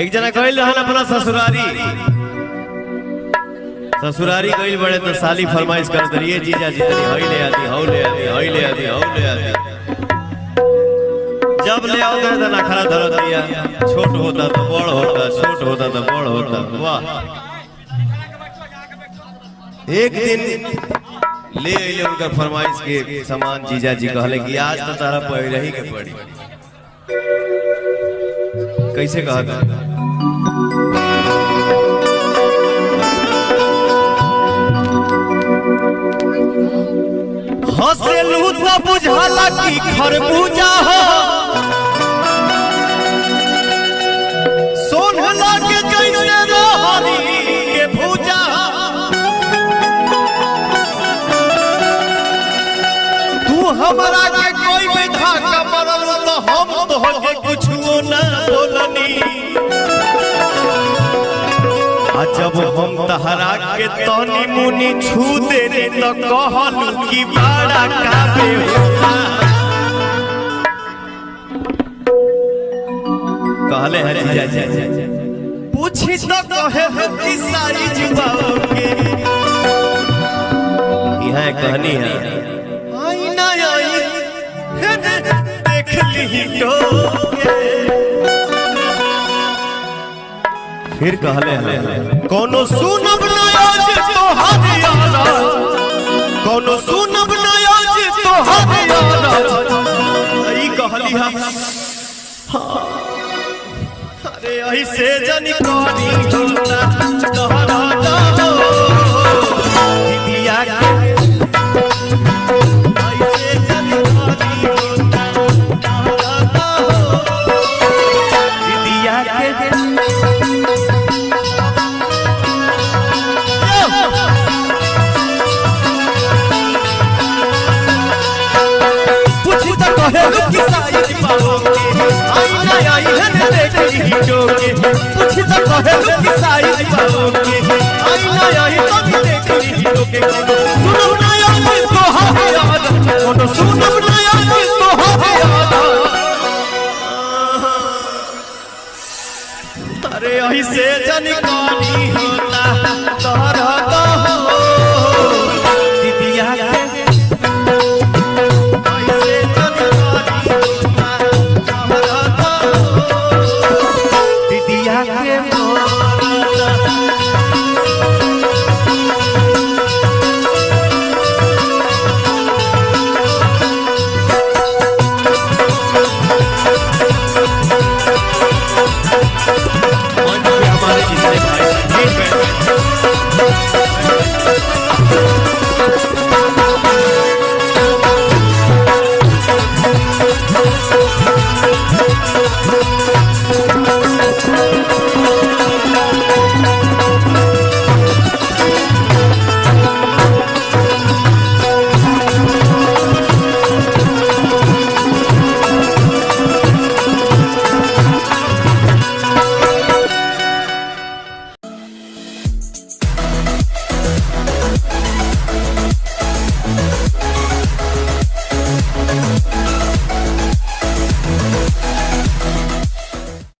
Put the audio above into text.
एक जना कहल रहन अपना ससुरारी गइल बड़े तो साली फरमाइश कर दरिए जीजा जी तनी हई ले आती हौ ले आती हई ले आती हौ ले आती। जब ले आओ तो नखरा धर दिया, छोट होता तो बड़ होता, छोट होता तो बड़ होता। वाह, एक दिन ले अइले उनका फरमाइश के सामान जीजा जी कहले कि आज तो तारा पहले ही के पड़ी। कैसे कहा था? हंसेलू तो बुझाला कि खरबूजा हो, सोनला के जैसे रोहनी के भूजा। तू हमरा के कोई भी धाका मरल तो हम तो के कुछो ना बोलनी। जब हम तहरा के तनी मुनी छू देने तो कहलू कि बड़ा काबे होला। कहले है जीजा जी पूछी तो कहे कि साइज बाओगे। यह कहनी है आई ना आई देख ली टोगे। फिर कहले हैं कोनो सुनब न आज तोहर यारा, कोनो सुनब न आज तोहर यारा। ई कहली हा अरे ऐसे जनी करी होला तोहरा दो दिदिया के। ऐसे जनी करी होला तोहरा दो दिदिया के। कहलू कि साइज पाओगे आई ना आई है देख ली टोगे। पूछ तो कहलू कि साइज पाओगे आई ना आई तो देख ली टोगे। सुनो ना यार तो है यार, कोनो सुनो ना यार तो है यार। अरे ऐसे जनकानी होला तोहरा तो दिदिया के। हमारे